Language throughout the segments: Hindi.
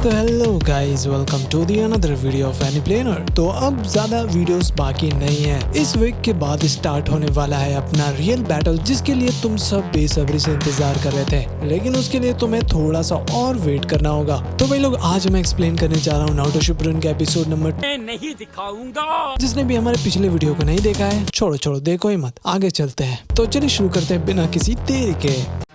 तो hello guys, welcome to the another video of Anyplanner. तो अब ज्यादा वीडियोस बाकी नहीं है। इस वीक के बाद स्टार्ट होने वाला है अपना रियल बैटल, जिसके लिए तुम सब बेसब्री से इंतजार कर रहे थे, लेकिन उसके लिए तुम्हें थोड़ा सा और वेट करना होगा। तो भाई लोग, आज मैं एक्सप्लेन करने जा रहा हूँ नारुतो शिपुडन के एपिसोड नंबर नहीं दिखाऊंगा। जिसने भी हमारे पिछले वीडियो को नहीं देखा है, छोड़ो देखो ही मत, आगे चलते हैं। तो चलिए शुरू करते हैं बिना किसी देरी के।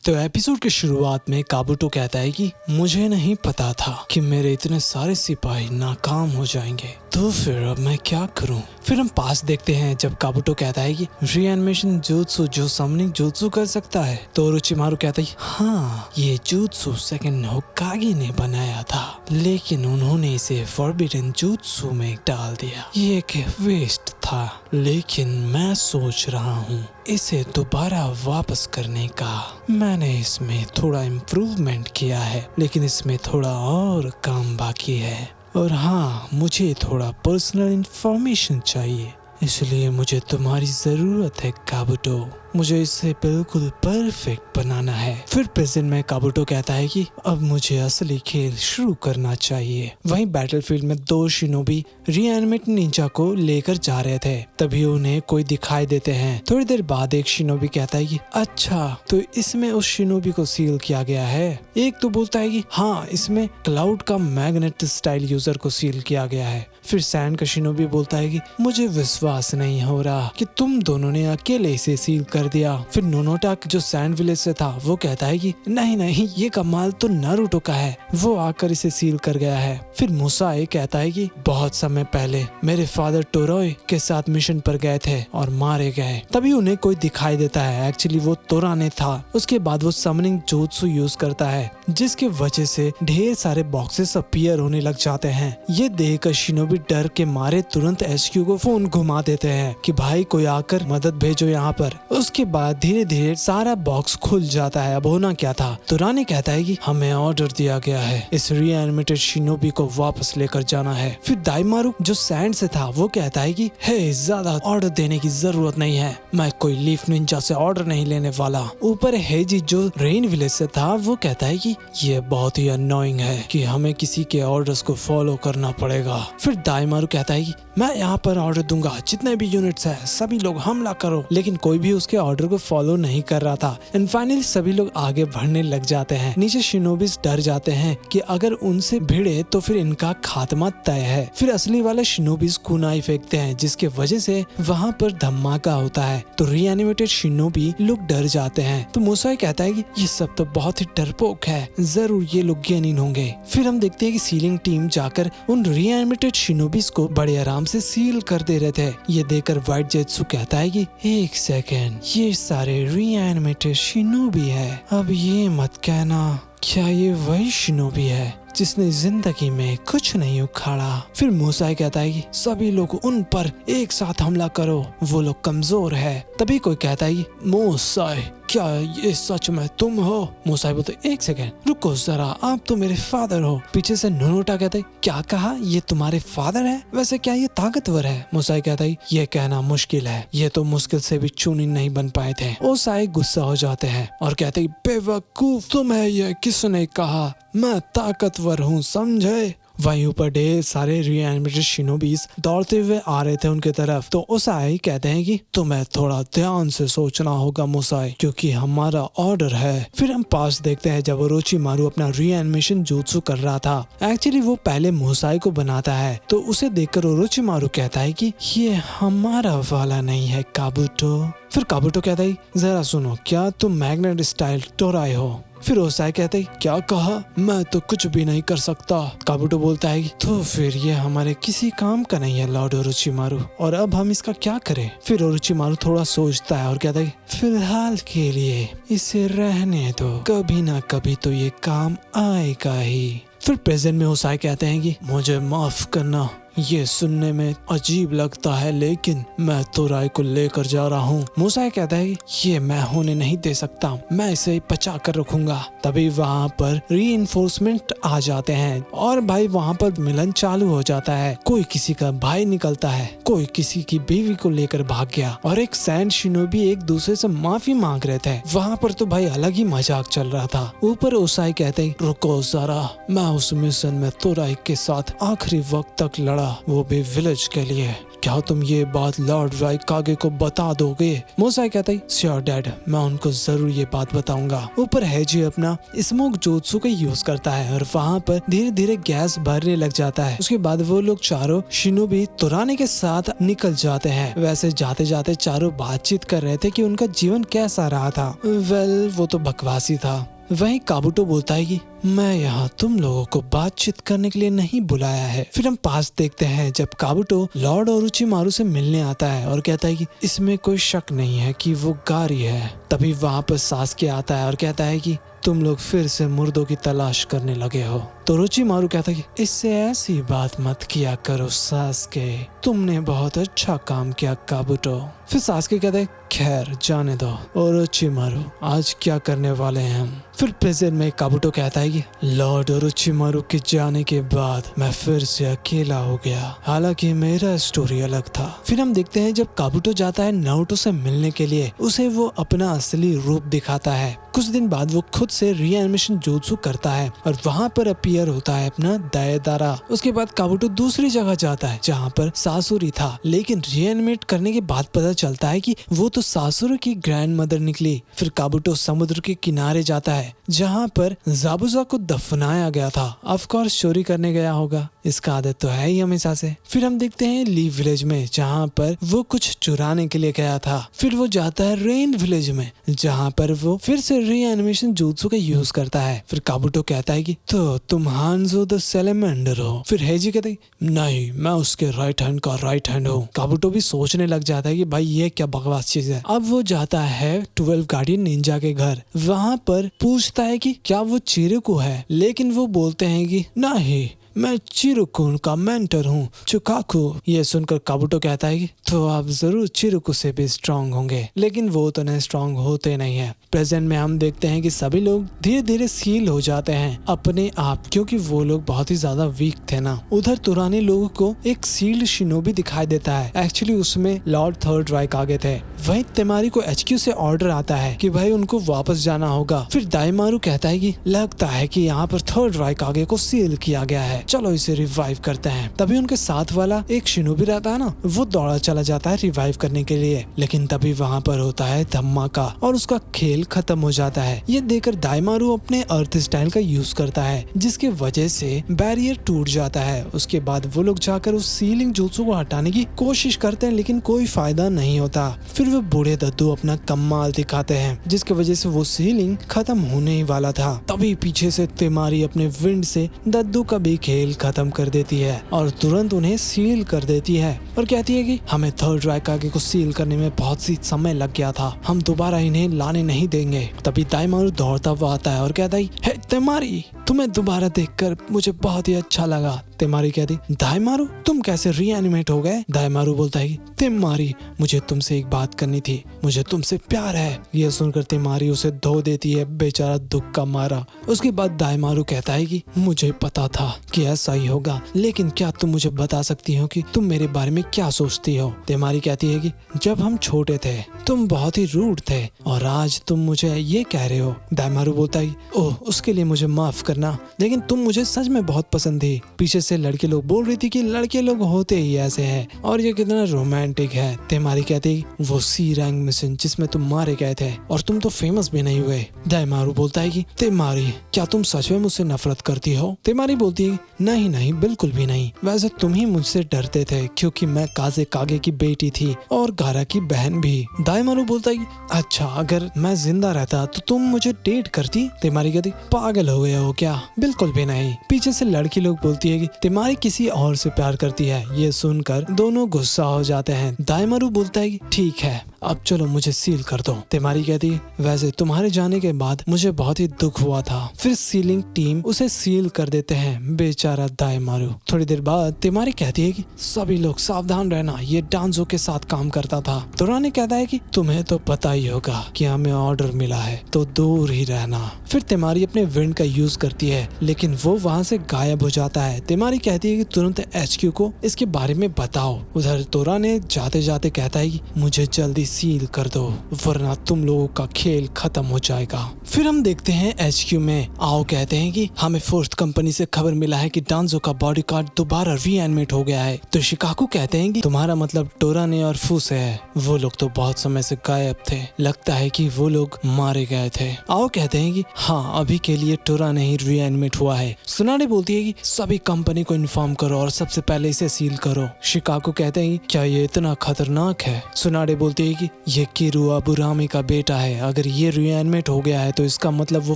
तो एपिसोड की शुरुआत में काबुटो कहता है कि मुझे नहीं पता था कि मेरे इतने सारे सिपाही नाकाम हो जाएंगे, तो फिर अब मैं क्या करूं। फिर हम पास देखते हैं जब काबुटो कहता है कि रीएनिमेशन jutsu जो समनिंग jutsu कर सकता है, तो ओरोचिमारू कहता है हाँ, ये jutsu सेकंड होकागे ने बनाया था, लेकिन उन्होंने इसे फॉरबिडन jutsu में डाल दिया। ये एक वेस्ट था, लेकिन मैं सोच रहा हूँ इसे दोबारा वापस करने का। मैंने इसमें थोड़ा इम्प्रूवमेंट किया है, लेकिन इसमें थोड़ा और काम बाकी है। और हाँ, मुझे थोड़ा पर्सनल इंफॉर्मेशन चाहिए, इसलिए मुझे तुम्हारी जरूरत है काबुटो। मुझे इसे बिल्कुल परफेक्ट बनाना है। फिर प्रेजेंट में काबुटो कहता है कि अब मुझे असली खेल शुरू करना चाहिए। वहीं बैटलफील्ड में दो शिनोबी रीएनिमेट निंजा को लेकर जा रहे थे, तभी उन्हें कोई दिखाई देते हैं। थोड़ी देर बाद एक शिनोबी कहता है कि अच्छा, तो इसमें उस शिनोबी को सील किया गया है। एक तो बोलता है कि हाँ, इसमें क्लाउड का मैग्नेट स्टाइल यूजर को सील किया गया है। फिर सैंड का शिनोबी बोलता है कि मुझे विश्वास नहीं हो रहा कि तुम दोनों ने अकेले इसे सील कर दिया। फिर नोनोटा जो सैंड विलेज से था, वो कहता है कि नहीं, ये कमाल तो नारुतो का है, वो आकर इसे सील कर गया है। फिर मुसाए कहता है कि बहुत समय पहले मेरे फादर टोरोए के साथ मिशन पर गए थे और मारे गए। तभी उन्हें कोई दिखाई देता है, एक्चुअली वो तोराने था। उसके बाद वो समनिंग जोत्सु यूज करता है, जिसके वजह से ढेर सारे बॉक्सेस अपीयर होने लग जाते हैं। ये देखकर शिनोबी डर के मारे तुरंत एसक्यू को फोन घुमा देते हैं कि भाई कोई आकर मदद भेजो यहाँ पर। उसके बाद धीरे धीरे सारा बॉक्स खुल जाता है। अब होना क्या था, तुराने कहता है कि हमें ऑर्डर दिया गया है, इस रीएनिमेटेड शिनोबी को वापस लेकर जाना है। फिर दाइमारू जो सैंड से था, वो कहता है कि हे, ज्यादा ऑर्डर देने की जरूरत नहीं है, मैं कोई लीफ निंजा से ऑर्डर नहीं लेने वाला। ऊपर हेजी जो रेन विलेज से था, वो कहता है कि ये बहुत ही अननोइंग है कि हमें किसी के ऑर्डर्स को फॉलो करना पड़ेगा। फिर दाइमारू कहता है कि मैं यहाँ पर ऑर्डर दूंगा, जितने भी यूनिट्स हैं सभी लोग हमला करो, लेकिन कोई भी उसके ऑर्डर को फॉलो नहीं कर रहा था। एंड फाइनली सभी लोग आगे बढ़ने लग जाते हैं। नीचे शिनोबिस डर जाते हैं कि अगर उनसे भिड़े तो फिर इनका खात्मा तय है। फिर असली वाले शिनोबिस कुनाई फेंकते हैं, जिसके वजह से वहाँ पर धमाका होता है। तो रीएनिमेटेड शिनोबी लोग डर जाते हैं। तो मुसाई कहता है कि ये सब तो बहुत ही डरपोक है, जरूर ये लोग गेनिन होंगे। फिर हम देखते हैं कि सीलिंग टीम जाकर उन रीएनिमेटेड शिनोबिस को बड़े आराम से सील कर दे रहे थे। ये देखकर व्हाइट जेत्सु कहता है कि एक सेकेंड, ये सारे रीएनिमेटेड शिनोबी है। अब ये मत कहना क्या ये वही शिनोबी है जिसने जिंदगी में कुछ नहीं उखाड़ा। फिर मुसाई कहता है कि सभी लोग उन पर एक साथ हमला करो, वो लोग कमजोर है। तभी कोई कहता है कि मुसाई, क्या ये सच में तुम हो? मुसाई बोलते एक सेकेंड रुको जरा, आप तो मेरे फादर हो। पीछे से नोनोटा कहता है क्या कहा, ये तुम्हारे फादर है? वैसे क्या ये ताकतवर है? मुसाई कहता है ये कहना मुश्किल है, ये तो मुश्किल से भी चुनिन नहीं बन पाए थे। ओसाई गुस्सा हो जाते हैं और कहते हैं बेवकूफ, तुम्हें ये किसने कहा, मैं ताकतवर हूँ, समझे? वहीं ऊपर ढेर सारे रीएनिमेटेड शिनोबीज दौड़ते हुए आ रहे थे उनके तरफ। तो ओसाई कहते हैं कि तुम्हें थोड़ा ध्यान से सोचना होगा मुसाई, क्योंकि हमारा ऑर्डर है। फिर हम पास देखते हैं जब ओरोचिमारू अपना रीएनिमेशन जुत्सु कर रहा था। एक्चुअली वो पहले मुसाई को बनाता है, तो उसे देखकर ओरोचिमारू कहता है कि ये हमारा वाला नहीं है काबुटो। फिर काबुटो कहता है जरा सुनो, क्या तुम मैग्नेट स्टाइल टोराई हो? फिर ओसाई कहते हैं क्या कहा, मैं तो कुछ भी नहीं कर सकता। काबुटो बोलता है तो फिर ये हमारे किसी काम का नहीं है लॉर्ड ओरोचिमारू, और अब हम इसका क्या करें? फिर ओरोचिमारू थोड़ा सोचता है और कहता है फिलहाल के लिए इसे रहने दो, कभी ना कभी तो ये काम आएगा ही। फिर प्रेजेंट में ओसाई कहते हैं कि मुझे माफ करना, ये सुनने में अजीब लगता है, लेकिन मैं तोराई को लेकर जा रहा हूँ। मूसा कहता है ये मैं होने नहीं दे सकता, मैं इसे बचा कर रखूंगा। तभी वहाँ पर रीइंफोर्समेंट आ जाते हैं और भाई वहाँ पर मिलन चालू हो जाता है। कोई किसी का भाई निकलता है, कोई किसी की बीवी को लेकर भाग गया और एक सैंड शिनोबी एक दूसरे से माफी मांग रहे थे। वहाँ पर तो भाई अलग ही मजाक चल रहा था। ऊपर ओसाई कहते हैं रुको जरा, मैं उस मिशन में तोराई के साथ आखिरी वक्त तक लड़ा, वो भी विलेज के लिए। क्या तुम ये बात लॉर्ड राइकागे को बता दोगे? मोसाई कहता है श्योर डैड, मैं उनको जरूर ये बात बताऊंगा। ऊपर हेजी अपना स्मोक जोत्सु का यूज करता है और वहाँ पर धीरे धीरे गैस भरने लग जाता है। उसके बाद वो लोग चारों शिनोबी तोरानी के साथ निकल जाते हैं। वैसे जाते जाते चारों बातचीत कर रहे थे कि उनका जीवन कैसा रहा था। वेल वो तो बकवासी था। वहीं काबुटो बोलता है कि मैं यहाँ तुम लोगों को बातचीत करने के लिए नहीं बुलाया है। फिर हम पास देखते हैं जब काबुटो लॉर्ड ओरोचिमारू से मिलने आता है और कहता है कि इसमें कोई शक नहीं है कि वो गारी है। तभी वहाँ पर सासके आता है और कहता है कि तुम लोग फिर से मुर्दों की तलाश करने लगे हो। तो ओरोचिमारू कहता है कि इससे ऐसी बात मत किया करो सासके, तुमने बहुत अच्छा काम किया काबुटो। फिर सासके कहता है खैर जाने दो ओरोचिमारू, आज क्या करने वाले हैं हम। फिर प्रेजेंट में काबुटो कहता है कि लॉर्ड ओरोचिमारू के जाने के बाद मैं फिर से अकेला हो गया, हालांकि मेरा स्टोरी अलग था। फिर हम देखते हैं जब काबुटो जाता है नारुतो से मिलने के लिए, उसे वो अपना असली रूप दिखाता है। कुछ दिन बाद वो खुद से रीएनिमेशन जोत्सु करता है और वहाँ पर अपीयर होता है अपना दाएदारा। उसके बाद काबुटो दूसरी जगह जाता है जहाँ पर सासुरी था, लेकिन रीएनिमेट करने के बाद पता चलता है कि वो तो सासुरी की ग्रैंड मदर निकली। फिर काबुटो समुद्र के किनारे जाता है जहाँ पर जाबुजा को दफनाया गया था। ऑफ कोर्स चोरी करने गया होगा, इसका आदत तो है ही हमेशा से। फिर हम देखते हैं लीव विलेज में जहाँ पर वो कुछ चुराने के लिए गया था। फिर वो जाता है रेन विलेज में जहाँ पर वो फिर से रीएनिमेशन jutsu का यूज करता है। फिर काबुटो कहता है कि तो तुम हांजो द सैलेमेंडर हो। फिर हेजी कहते हैं नहीं, मैं उसके राइट हैंड का राइट हैंड हूँ। काबुटो भी सोचने लग जाता है कि भाई ये क्या बकवास चीज है। अब वो जाता है 12 गार्डियन निंजा के घर, वहाँ पर पूछता है कि क्या वो चिरुकु है, लेकिन वो बोलते हैं कि नहीं, मैं चिरुकु का मेंटर हूँ चुकाकू। ये सुनकर काबुटो कहता है कि तो आप जरूर चिरुकु से भी स्ट्रांग होंगे, लेकिन वो तो नहीं स्ट्रांग होते नहीं है। प्रेजेंट में हम देखते हैं कि सभी लोग धीरे धीरे सील हो जाते हैं अपने आप, क्योंकि वो लोग बहुत ही ज्यादा वीक थे ना। उधर तुरानी लोगों को एक सील्ड शिनोबी दिखाई देता है, एक्चुअली उसमें लॉर्ड थर्ड राइकागे थे। वहीं तेमारी को HQ से ऑर्डर आता है कि भाई उनको वापस जाना होगा। फिर दाइमारू कहता है कि लगता है कि यहाँ पर थर्ड राइकागे को सील किया गया है, चलो इसे रिवाइव करते हैं। तभी उनके साथ वाला एक शिनोबी रहता है ना, वो दौड़ा चला जाता है रिवाइव करने के लिए, लेकिन तभी वहाँ पर होता है धमाका और उसका खेल खत्म हो जाता है। ये देखकर दाइमारू अपने अर्थ स्टाइल का यूज करता है, जिसके वजह से बैरियर टूट जाता है। उसके बाद वो लोग जाकर उस सीलिंग jutsu को हटाने की कोशिश करते हैं, लेकिन कोई फायदा नहीं होता। फिर वो बूढ़े दद्दू अपना कमाल दिखाते हैं, जिसकी वजह से वो सीलिंग खत्म होने ही वाला था। तभी पीछे से तेमारी अपने विंड से दद्दू का भी खेल खत्म कर देती है और तुरंत उन्हें सील कर देती है और कहती है कि हमें थर्ड राइकागे को सील करने में बहुत सी समय लग गया था, हम दोबारा इन्हें लाने नहीं देंगे। तभी दाइमारू दौड़ता हुआ आता है और कहता है हे तेमारी, तुम्हें दोबारा देखकर मुझे बहुत ही अच्छा लगा। तेमारी कहती दाइमारू तुम कैसे रीएनिमेट हो गए? दाइमारू बोलता है कि तेमारी मुझे तुमसे एक बात करनी थी, मुझे तुमसे प्यार है। यह सुनकर तेमारी उसे धो देती है, बेचारा दुख का मारा। उसके बाद दाइमारू कहता है कि मुझे पता था कि ऐसा ही होगा, लेकिन क्या तुम मुझे बता सकती हो कि तुम मेरे बारे में क्या सोचती हो? तेमारी कहती है कि जब हम छोटे थे तुम बहुत ही रूड थे और आज तुम मुझे ये कह रहे हो। दाइमारू बोलता है ओह उसके लिए मुझे माफ करना, लेकिन तुम मुझे सच में बहुत पसंद थी। पीछे से लड़के लोग बोल रही थी कि लड़के लोग होते ही ऐसे हैं और ये कितना रोमांटिक है। तेमारी कहती वो सी रैंक मिशन जिसमें तुम मारे गए थे और तुम तो फेमस भी नहीं हुए। दाइमारू बोलता है कि तेमारी क्या तुम सच में मुझसे नफरत करती हो? तेमारी बोलती है नहीं नहीं बिल्कुल भी नहीं, वैसे तुम ही मुझसे डरते थे क्योंकि मैं काजे कागे की बेटी थी और गारा की बहन भी। दाइमारू बोलता है अच्छा अगर मैं जिंदा रहता तो तुम मुझे डेट करती? तेमारी कहती पागल हो गए हो क्या? बिल्कुल भी नहीं। पीछे से लड़की लोग बोलती है कि तेमारी किसी और से प्यार करती है। ये सुनकर दोनों गुस्सा हो जाते हैं। दाइमारू बोलता है कि ठीक है अब चलो मुझे सील कर दो। तेमारी कहती है वैसे तुम्हारे जाने के बाद मुझे बहुत ही दुख हुआ था। फिर सीलिंग टीम उसे सील कर देते हैं, बेचारा दाइमारू। थोड़ी देर बाद तेमारी कहती है कि सभी लोग सावधान रहना, ये डांजो के साथ काम करता था। तोराने कहता है कि तुम्हें तो पता ही होगा कि हमें ऑर्डर मिला है तो दूर ही रहना। फिर तेमारी अपने विंड का यूज करती है लेकिन वो वहाँ से गायब हो जाता है। तेमारी कहती है कि तुरंत HQ को इसके बारे में बताओ। उधर तोराने जाते जाते कहता है कि मुझे जल्दी सील कर दो वरना तुम लोगों का खेल खत्म हो जाएगा। फिर हम देखते हैं HQ में आओ कहते हैं कि हमें फोर्थ कंपनी से खबर मिला है कि डांजो का बॉडी कार्ड दोबारा रीएनिमेट हो गया है। तो शिकाकू कहते हैं कि तुम्हारा मतलब टोराने और फूसे है, वो लोग तो बहुत समय से गायब थे, लगता है कि वो लोग मारे गए थे। आओ कहते हैं कि हाँ अभी के लिए टोराने ही रीएनिमेट हुआ है। सुनाने बोलती है कि सभी कंपनी को इन्फॉर्म करो और सबसे पहले इसे सील करो। शिकाकू कहते हैं कि क्या ये इतना खतरनाक है? सुनाने बोलती है कि ये किरू अबुरामी का बेटा है, अगर ये रीएनिमेट हो गया है तो इसका मतलब वो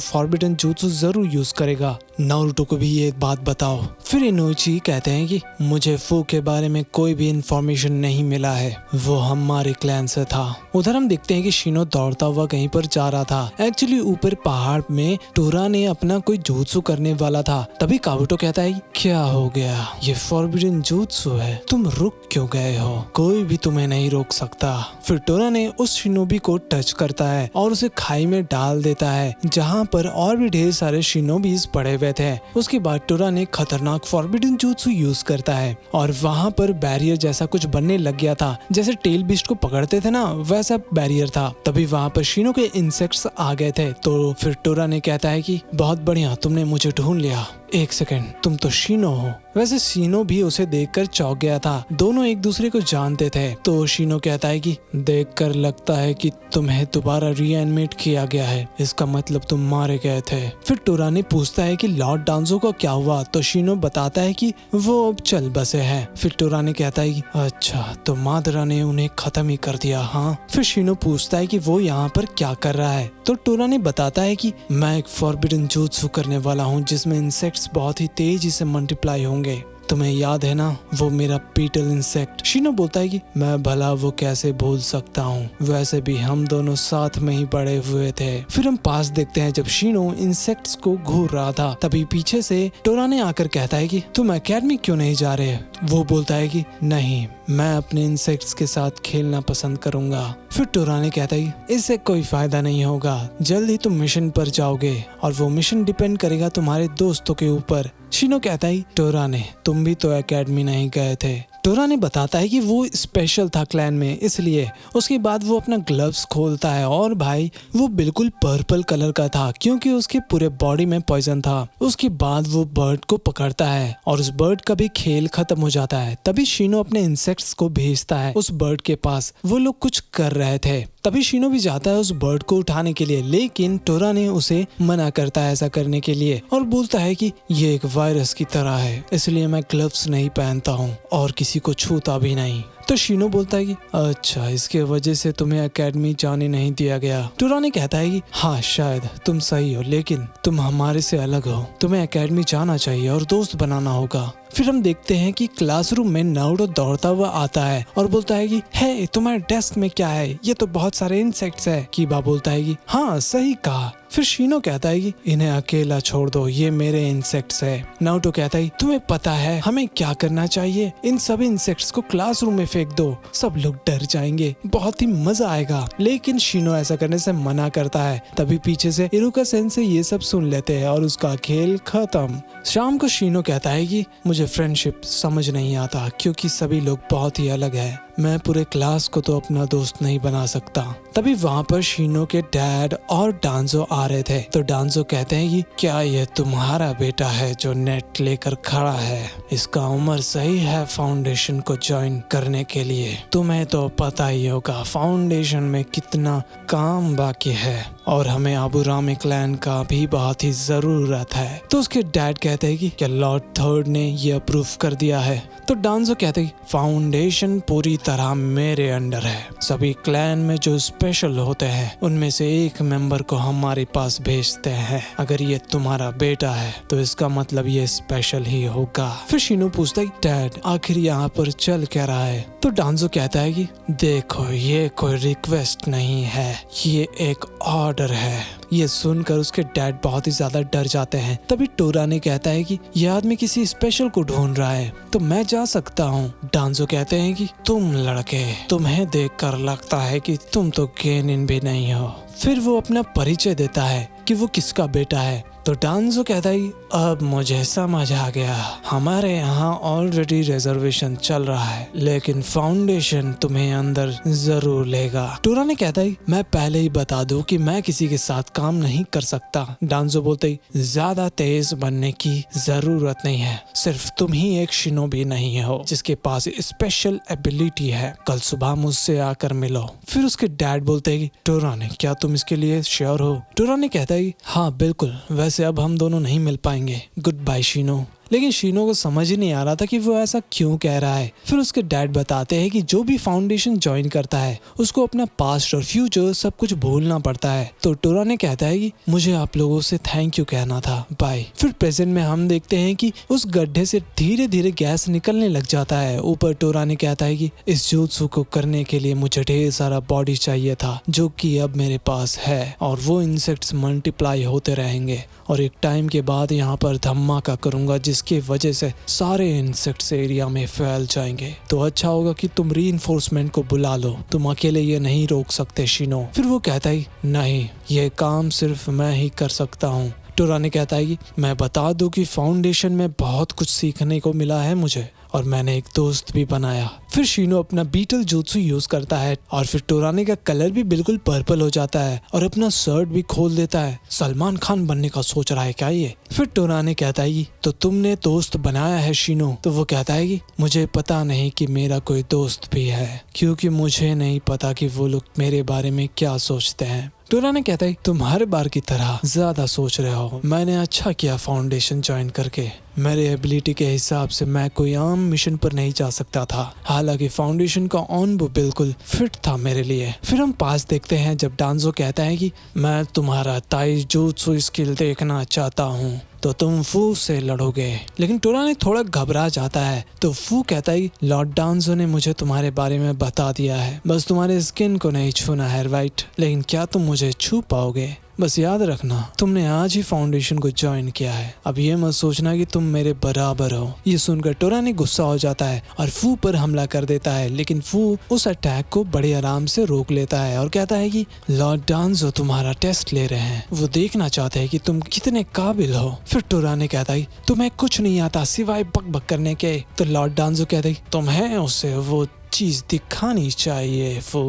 फॉरबिडन जुत्सु जरूर यूज करेगा। नारुतो को भी ये बात बताओ। फिर इनोची कहते हैं कि मुझे फू के बारे में कोई भी इंफॉर्मेशन नहीं मिला है, वो हमारे क्लैन से था। उधर हम देखते हैं कि शिनो दौड़ता हुआ कहीं पर जा रहा था। एक्चुअली ऊपर पहाड़ में टोरा ने अपना कोई जुत्सु करने वाला था। तभी काबुटो कहता है क्या हो गया, ये फॉरबिडन जुत्सु है, तुम रुक क्यों गए हो, कोई भी तुम्हें नहीं रोक सकता। फिर टोरा ने उस शिनोबी को टच करता है और उसे खाई में डाल देता है जहाँ पर और भी ढेर सारे शिनोबीज पड़े हुए थे। उसके बाद टोरा ने खतरनाक फॉरबिडन जुत्सु यूज करता है और वहाँ पर बैरियर जैसा कुछ बनने लग गया था, जैसे टेल बीस्ट को पकड़ते थे ना वैसा बैरियर था। तभी वहाँ पर शिनो के इंसेक्ट्स आ गए थे। तो फिर टोरा ने कहता है कि बहुत बढ़िया, तुमने मुझे ढूंढ लिया, एक सेकंड, तुम तो शिनो हो। वैसे शिनो भी उसे देखकर चौंक गया था, दोनों एक दूसरे को जानते थे। तो शिनो कहता है कि देखकर लगता है कि तुम्हें दोबारा रीएनिमेट किया गया है, इसका मतलब तुम मारे गए थे। फिर टोरा ने पूछता है कि लॉर्ड डांजो का क्या हुआ, तो शिनो बताता है कि वो अब चल बसे हैं। फिर टोरा ने कहता है कि अच्छा, तो मादरा ने उन्हें खत्म ही कर दिया, हाँ। फिर शिनो पूछता है कि वो यहाँ पर क्या कर रहा है, तो टोरा ने बताता है कि मैं एक फॉरबिडन जुत्सु करने वाला हूँ जिसमें इंसेक्ट्स बहुत ही तेजी से मल्टीप्लाई होंगे। तुम्हें याद है ना वो मेरा पीटल इंसेक्ट? शिनो बोलता है कि मैं भला वो कैसे भूल सकता हूँ, वैसे भी हम दोनों साथ में ही बड़े हुए थे। फिर हम पास देखते हैं जब शिनो इंसेक्ट्स को घूर रहा था, तभी पीछे से टोरा ने आकर कहता है कि तुम एकेडमी क्यों नहीं जा रहे? वो बोलता है कि नहीं, मैं अपने इंसेक्ट्स के साथ खेलना पसंद करूंगा। फिर टोरा ने कहता है इससे कोई फायदा नहीं होगा, जल्द ही तुम मिशन पर जाओगे और वो मिशन डिपेंड करेगा तुम्हारे दोस्तों के ऊपर। शिनो कहता है टोरा ने तुम भी तो एकेडमी नहीं गए थे। टोरा ने बताता है कि वो स्पेशल था क्लैन में, इसलिए। उसके बाद वो अपना ग्लव्स खोलता है और भाई वो बिल्कुल पर्पल कलर का था क्योंकि उसके पूरे बॉडी में पॉइजन था। उसके बाद वो बर्ड को पकड़ता है और उस बर्ड का भी खेल खत्म हो जाता है। तभी शिनो अपने इंसेक्ट्स को भेजता है उस बर्ड के पास, वो लोग कुछ कर रहे थे। तभी शिनो भी जाता है उस बर्ड को उठाने के लिए, लेकिन टोरा ने उसे मना करता है ऐसा करने के लिए और बोलता है कि ये एक वायरस की तरह है, इसलिए मैं ग्लव्स नहीं पहनता हूँ और किसी को छूता भी नहीं। तो शिनो बोलता है कि अच्छा, इसके वजह से तुम्हें एकेडमी जाने नहीं दिया गया। टोरा ने कहता है कि हाँ शायद तुम सही हो, लेकिन तुम हमारे से अलग हो, तुम्हें एकेडमी जाना चाहिए और दोस्त बनाना होगा। फिर हम देखते हैं कि क्लासरूम में नारुतो दौड़ता हुआ आता है और बोलता है कि हे, तुम्हारे डेस्क में क्या है? ये तो बहुत सारे इंसेक्ट्स है। कीबा बोलता है कि हाँ सही कहा। फिर शिनो कहता है कि इन्हें अकेला छोड़ दो, ये मेरे इंसेक्ट्स है। नारुतो कहता है तुम्हें पता है हमें क्या करना चाहिए? इन सभी इंसेक्ट्स को क्लासरूम में फेंक दो, सब लोग डर जाएंगे, बहुत ही मजा आएगा। लेकिन शिनो ऐसा करने से मना करता है। तभी पीछे से इरुका सेंसेई ये सब सुन लेते हैं और उसका खेल खत्म। शाम को शिनो कहता है कि मुझे फ्रेंडशिप समझ नहीं आता क्योंकि सभी लोग बहुत ही अलग है, मैं पूरे क्लास को तो अपना दोस्त नहीं बना सकता। तभी वहाँ पर शिनो के डैड और डांजो आ रहे थे। तो डांजो कहते हैं कि क्या ये तुम्हारा बेटा है जो नेट लेकर खड़ा है? इसका उम्र सही है फाउंडेशन को ज्वाइन करने के लिए, तुम्हें तो पता ही होगा फाउंडेशन में कितना काम बाकी है। और हमें आबुरामे क्लैन का भी बहुत ही जरूरत है। तो उसके डैड कहते हैं कि क्या लॉर्ड थर्ड ने ये अप्रूव कर दिया है? तो डांजो कहते हैं फाउंडेशन पूरी तरह मेरे अंडर है। सभी क्लैन में जो स्पेशल होते हैं उनमें से एक मेंबर को हमारे पास भेजते हैं। अगर ये तुम्हारा बेटा है तो इसका मतलब ये स्पेशल ही होगा। फिर शीनो पूछता है डैड आखिर यहाँ पर चल क्या रहा है? तो डांजो कहता है कि देखो ये कोई रिक्वेस्ट नहीं है, ये एक ऑर्डर है। ये सुनकर उसके डैड बहुत ही ज्यादा डर जाते हैं। तभी टोराने कहता है कि यह आदमी किसी स्पेशल को ढूंढ रहा है तो मैं जा सकता हूँ। डांजो कहते हैं कि तुम लड़के, तुम्हें देखकर लगता है कि तुम तो गेनिन भी नहीं हो। फिर वो अपना परिचय देता है कि वो किसका बेटा है। तो डांजो कहता है अब मुझे समझ आ गया, हमारे यहाँ ऑलरेडी रिजर्वेशन चल रहा है लेकिन फाउंडेशन तुम्हें अंदर जरूर लेगा। टोराने कहता है मैं पहले ही बता दूं कि मैं किसी के साथ काम नहीं कर सकता। डांजो बोलते ही ज्यादा तेज बनने की जरूरत नहीं है, सिर्फ तुम ही एक शिनोबी नहीं हो जिसके पास स्पेशल एबिलिटी है। कल सुबह मुझसे आकर मिलो। फिर उसके डैड बोलते हैं टोराने क्या तुम इसके लिए श्योर हो? टोराने कहता है हाँ बिल्कुल, वैसे अब हम दोनों नहीं मिल पाएंगे, गुड बाय शीनो। लेकिन शीनो को समझ ही नहीं आ रहा था कि वो ऐसा क्यों कह रहा है। फिर उसके डैड बताते हैं कि जो भी फाउंडेशन ज्वाइन करता है उसको अपना पास्ट और फ्यूचर सब कुछ भूलना पड़ता है। तो टोराने कहता है कि मुझे आप लोगों से थैंक यू कहना था, बाय। फिर प्रेजेंट में हम देखते हैं कि उस गड्ढे से धीरे धीरे गैस निकलने लग जाता है। ऊपर टोराने कहता है कि इस जुत्सु को करने के लिए मुझे ढेर सारा बॉडी चाहिए था जो कि अब मेरे पास है, और वो इंसेक्ट्स मल्टीप्लाई होते रहेंगे और एक टाइम के बाद यहाँ पर धमाका करूंगा जिसकी वजह से सारे इंसेक्ट्स एरिया में फैल जाएंगे। तो अच्छा होगा कि तुम रीइंफोर्समेंट को बुला लो, तुम अकेले ये नहीं रोक सकते शीनो। फिर वो कहता है नहीं, ये काम सिर्फ मैं ही कर सकता हूँ। टोराने कहता है कि मैं बता दूं कि फाउंडेशन में बहुत कुछ सीखने को मिला है मुझे और मैंने एक दोस्त भी बनाया। फिर शीनो अपना बीटल जुत्सु यूज करता है और फिर टोराने का कलर भी बिल्कुल पर्पल हो जाता है और अपना शर्ट भी खोल देता है। सलमान खान बनने का सोच रहा है क्या ये? फिर टोराने कहता है तो तुमने दोस्त बनाया है शीनो? तो वो कहता है कि मुझे पता नहीं कि मेरा कोई दोस्त भी है, क्योंकि मुझे नहीं पता कि वो लोग मेरे बारे में क्या सोचते हैं। टोराने कहता है तुम हर बार की तरह ज्यादा सोच रहे हो, मैंने अच्छा किया फाउंडेशन ज्वाइन करके। मेरे एबिलिटी के हिसाब से मैं कोई आम मिशन पर नहीं जा सकता था, हालांकि फाउंडेशन का ऑन वो बिल्कुल फिट था मेरे लिए। फिर हम पास देखते हैं जब डांजो कहता है कि मैं तुम्हारा ताइजुत्सु स्किल देखना चाहता हूँ तो तुम फू से लड़ोगे। लेकिन टोराने थोड़ा घबरा जाता है। तो फू कहता है लॉर्ड डांजो ने मुझे तुम्हारे बारे में बता दिया है, बस तुम्हारे स्किन को नहीं छूना है, राइट? लेकिन क्या तुम मुझे छू पाओगे? बस याद रखना तुमने आज ही फाउंडेशन को ज्वाइन किया है, अब ये मत सोचना कि तुम मेरे बराबर हो। ये सुनकर टोराने गुस्सा हो जाता है और फू पर हमला कर देता है, लेकिन फू उस अटैक को बड़े आराम से रोक लेता है और कहता है कि लॉर्ड डांजो तुम्हारा टेस्ट ले रहे हैं, वो देखना चाहते हैं कि तुम कितने काबिल हो। फिर टोराने कहता है तुम्हें कुछ नहीं आता सिवाय बक बक करने के। तो लॉर्ड डांजो कहता है तुम्हें उससे वो चीज दिखानी चाहिए फू।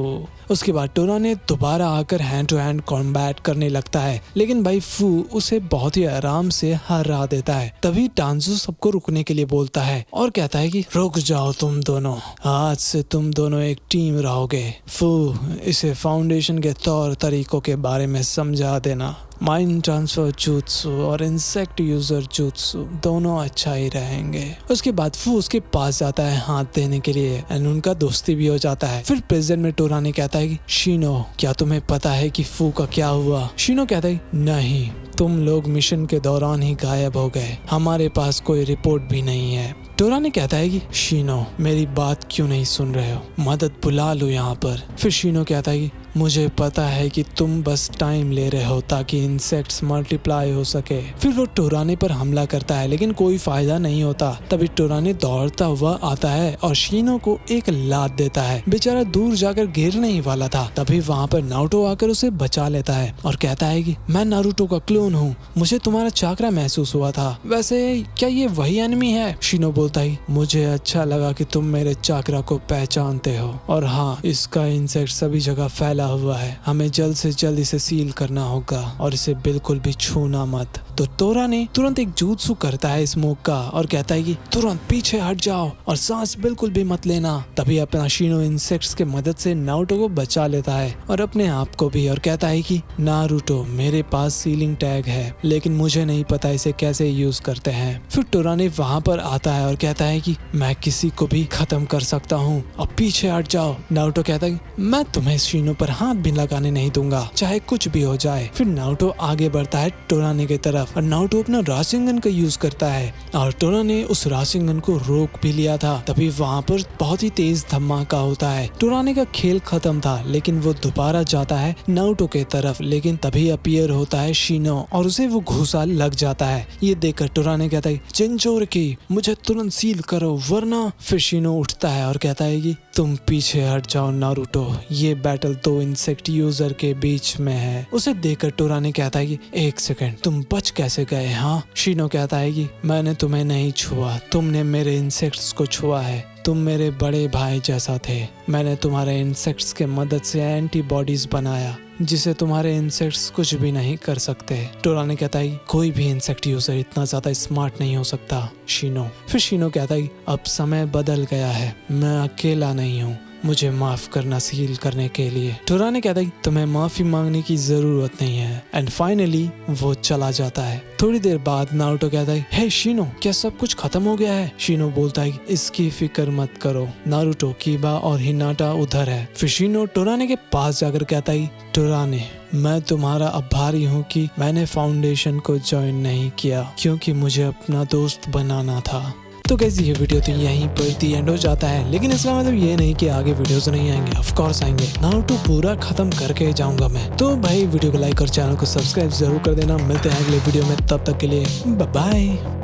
उसके बाद टोराने दोबारा आकर हैंड टू हैंड कॉम्बैट करने लगता है, लेकिन भाई फू उसे बहुत ही आराम से हरा देता है। तभी डांजो सबको रुकने के लिए बोलता है और कहता है कि रुक जाओ तुम दोनों, आज से तुम दोनों एक टीम रहोगे। फू इसे फाउंडेशन के तौर तरीकों के बारे में समझा देना, माइंड ट्रांसफर जुत्सु और इंसेक्ट यूजर जुत्सु दोनों अच्छा ही रहेंगे। उसके बाद फू उसके पास जाता है हाथ देने के लिए एंड उनका दोस्ती भी हो जाता है। फिर प्रेजेंट में टोराने कहता है कि शीनो क्या तुम्हें पता है कि फू का क्या हुआ? शीनो कहता है नहीं, तुम लोग मिशन के दौरान ही गायब हो गए, हमारे पास कोई रिपोर्ट भी नहीं है। टोराने कहता है कि शीनो मेरी बात क्यों नहीं सुन रहे हो, मदद बुला लो यहाँ पर। फिर शीनो कहता है कि मुझे पता है कि तुम बस टाइम ले रहे हो ताकि इंसेक्ट्स मल्टीप्लाई हो सके। फिर वो टोराने पर हमला करता है लेकिन कोई फायदा नहीं होता। तभी टोराने दौड़ता हुआ आता है और शीनो को एक लात देता है। बेचारा दूर जाकर गिरने ही वाला था, तभी वहाँ पर नारुतो आकर उसे बचा लेता है और कहता है कि मैं नारुतो का क्लोन क्लोन हूँ, मुझे तुम्हारा चाकरा महसूस हुआ था। वैसे क्या ये वही एनिमी है? शीनो बोलता ही, मुझे अच्छा लगा कि तुम मेरे चाकरा को पहचानते हो, और हाँ, इसका इंसेक्ट सभी जगह फैला हुआ है। हमें जल्द से जल्द इसे सील करना होगा और इसे बिल्कुल भी छूना मत। तो तोरा ने तुरंत एक jutsu करता है स्मोक का और कहता है कि तुरंत पीछे हट जाओ और सांस बिल्कुल भी मत लेना। तभी अपना शीनो इंसेक्ट्स के मदद से नारुतो को बचा लेता है और अपने आप को भी, और कहता है कि नारुतो, मेरे पास सीलिंग टैग है, लेकिन मुझे नहीं पता इसे कैसे यूज करते हैं। फिर तोराने वहाँ पर आता है और कहता है कि मैं किसी को भी खत्म कर सकता हूँ, अब पीछे हट जाओ। नारुतो कहता है मैं तुम्हें शीनो पर हाथ भी लगाने नहीं दूंगा, चाहे कुछ भी हो जाए। फिर नारुतो आगे बढ़ता है तोराने की तरफ और नारुतो अपना राशिंगन का यूज करता है और तोराने उस राशिंगन को रोक भी लिया था। तभी वहाँ पर बहुत ही तेज धमाका होता है। तोराने का खेल खत्म था, लेकिन वो दोबारा जाता है नारुतो के तरफ, लेकिन तभी अपीयर होता है शीनो और उसे वो घूसा लग जाता है। ये देखकर तोराने कहता है जिनचोरकी, मुझे तुरंत सील करो वरना। फिर शीनो उठता है और कहता है कि तुम पीछे हट जाओ नारुतो, ये बैटल दो इंसेक्ट यूजर के बीच में है। उसे देखकर तोराने कहता है कि एक सेकंड, तुम बच कैसे गए? हाँ, शीनो कहता है कि मैंने तुम्हें नहीं छुआ, तुमने मेरे इंसेक्ट्स को छुआ है। तुम मेरे बड़े भाई जैसा थे। मैंने तुम्हारे इंसेक्ट्स के मदद से एंटीबॉडीज बनाया जिसे तुम्हारे इंसेक्ट्स कुछ भी नहीं कर सकते। तोराने कहता है कोई भी इंसेक्ट यूजर इतना ज्यादा स्मार्ट नहीं हो सकता शीनो। फिर शीनो कहता है अब समय बदल गया है, मैं अकेला नहीं हूँ, मुझे माफ करना सील करने के लिए। तोराने कहता है तुम्हें माफी मांगने की जरूरत नहीं है। एंड फाइनली वो चला जाता है। थोड़ी देर बाद नारुतो कहता है हे शीनो, क्या सब कुछ खत्म हो गया है? शीनो बोलता है इसकी फिक्र मत करो, नारुतो, कीबा और हिनाटा उधर है। फिर शीनो तोराने के पास जाकर कहता है तोराने, मैं तुम्हारा आभारी हूँ कि मैंने फाउंडेशन को ज्वाइन नहीं किया, क्योंकि मुझे अपना दोस्त बनाना था। तो गाइस ये वीडियो तो यहीं पर दी एंड हो जाता है, लेकिन इसका मतलब ये नहीं कि आगे वीडियोस नहीं आएंगे। ऑफ कोर्स आएंगे, नारुतो पूरा खत्म करके जाऊंगा मैं। तो भाई वीडियो को लाइक और चैनल को सब्सक्राइब जरूर कर देना। मिलते हैं अगले वीडियो में, तब तक के लिए बाय बाय।